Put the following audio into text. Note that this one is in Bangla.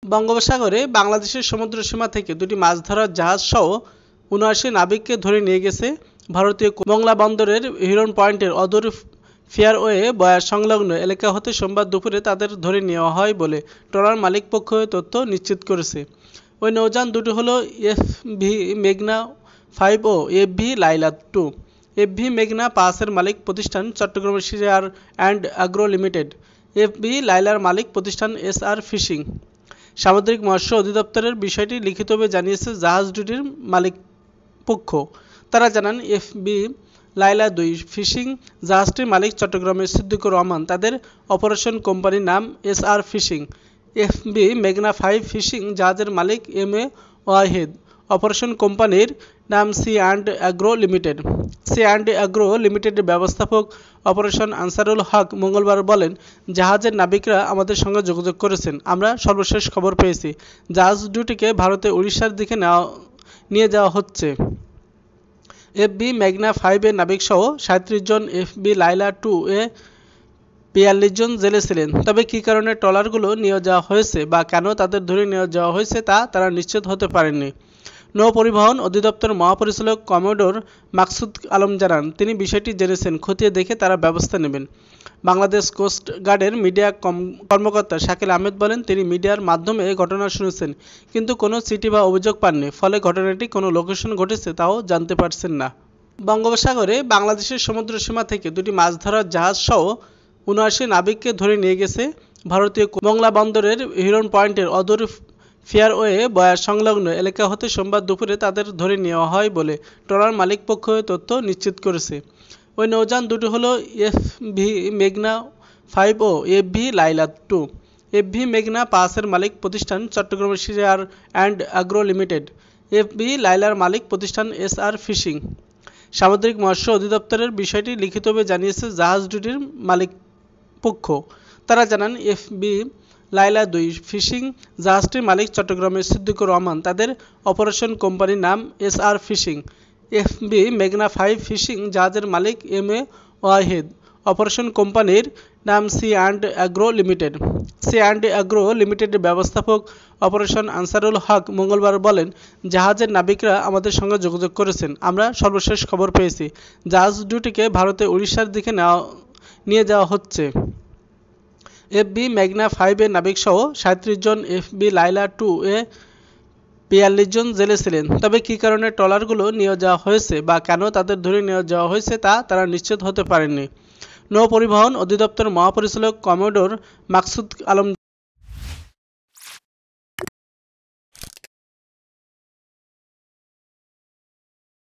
বঙ্গোপসাগরে বাংলাদেশের সমুদ্রসীমা থেকে দুটি মাছ ধরার জাহাজ সহ ৭৯ নাবিককে ধরে নিয়ে গেছে ভারতীয় মংলা বন্দরের হিরন পয়েন্টের অদূর ফেয়ারওয়ে বয়ার সংলগ্ন এলাকা হতে সোমবার দুপুরে তাদের ধরে নেওয়া হয় বলে ট্রলার মালিকপক্ষ তথ্য নিশ্চিত করেছে। ওই নৌযান দুটি হলো এফভি মেঘনা 5 ও এফভি লাইলা 2। এফভি মেঘনা 5 এর মালিক প্রতিষ্ঠান চট্টগ্রাম সিয়ার অ্যান্ড অ্যাগ্রো লিমিটেড। এফভি লাইলার মালিক প্রতিষ্ঠান এসআর ফিশিং। সামুদ্রিক মৎস্য অধিদপ্তরের বিষয়টি লিখিতভাবে জানিয়েছে জাহাজ দুটির মালিকপক্ষ। তারা জানান, এফবি লাইলা 2 ফিশিং জাহাজটির মালিক চট্টগ্রামের সিদ্দিকুর রহমান। তাদের অপারেশন কোম্পানির নাম এসআর ফিশিং। এফবি মেঘনা 5 ফিশিং জাহাজের মালিক এম এ ওয়াহিদ। অপারেশন কোম্পানির নাম Sea and Agro Limited. Sea and Agro লিমিটেডের ব্যবস্থাপক অপারেশন আনসারুল হক মঙ্গলবার বলেন, জাহাজের নাবিকরা আমাদের সঙ্গে যোগাযোগ করেছেন। আমরা সর্বশেষ খবর পেয়েছি জাহাজ দুটিকে ভারতে উড়িষ্যার দিকে নিয়ে যাওয়া হচ্ছে। এফবি মেঘনা 5 এর নাবিকসহ ৩৭ জন, এফবি লাইলা 2 এ ৪২ জন জেলে ছিলেন। তবে কী কারণে ট্রলারগুলো নিয়ে যাওয়া হয়েছে বা কেন তাদের ধরে নিয়ে যাওয়া হয়েছে তা তারা নিশ্চিত হতে পারেননি। নৌ পরিবহন অধিদপ্তর মহাপরিচালক কমোডোর মাকসুদ আলম জানান, তিনি বিষয়টি জেনেছেন, খতিয়ে দেখে তারা ব্যবস্থা নেবেন। বাংলাদেশ কোস্ট গার্ডের মিডিয়া কর্মকর্তা শাকিল আহমেদ বলেন, তিনি মিডিয়ার মাধ্যমে ঘটনা শুনেছেন কিন্তু কোনো চিঠি বা অভিযোগ পাননি, ফলে ঘটনাটি কোনো লোকেশন ঘটেছে তাও জানতে পারছেন না। বঙ্গোপসাগরে বাংলাদেশের সমুদ্রসীমা থেকে দুটি মাছ ধরার জাহাজ সহ ৭৯ নাবিককে ধরে নিয়ে গেছে ভারতীয় মংলা বন্দরের হিরন পয়েন্টের অদূর ফেয়ারওয়ে বয়ার সংলগ্ন এলাকা হতে সোমবার দুপুরে তাদের ধরে নেওয়া হয় বলে ট্রলার মালিকপক্ষ তথ্য নিশ্চিত করেছে। ওই নৌযান দুটি হলো এফভি মেঘনা 5 ও এফভি লাইলা 2। এফভি মেঘনা 5 এর মালিক প্রতিষ্ঠান চট্টগ্রাম সিয়ার অ্যান্ড অ্যাগ্রো লিমিটেড। এফভি লাইলার মালিক প্রতিষ্ঠান এসআর ফিশিং। সামুদ্রিক মৎস্য অধিদপ্তরের বিষয়টি লিখিতভাবে জানিয়েছে জাহাজ দুটির মালিকপক্ষ। তারা জানান, এফবি লাইলা 2 ফিশিং জাহাজটির মালিক চট্টগ্রামের সিদ্দিকুর রহমান। তাদের অপারেশন কোম্পানির নাম এসআর ফিশিং। এফবি মেঘনা 5 ফিশিং জাহাজের মালিক এম এ ওয়াহিদ। অপারেশন কোম্পানির নাম Sea and Agro Limited. Sea and Agro লিমিটেডের ব্যবস্থাপক অপারেশন আনসারুল হক মঙ্গলবার বলেন, জাহাজের নাবিকরা আমাদের সঙ্গে যোগাযোগ করেছেন। আমরা সর্বশেষ খবর পেয়েছি জাহাজ দুটিকে ভারতে উড়িষ্যার দিকে নিয়ে যাওয়া হচ্ছে। এফবি মেঘনা 5 এর নাবিকসহ ৩৭ জন, এফবি লাইলা 2 এ ৪২ জন জেলে ছিলেন। তবে কী কারণে ট্রলারগুলো নিয়ে যাওয়া হয়েছে বা কেন তাদের ধরে নিয়ে যাওয়া হয়েছে তা তারা নিশ্চিত হতে পারেননি। নৌ পরিবহন অধিদপ্তর মহাপরিচালক কমোডোর মাকসুদ আলম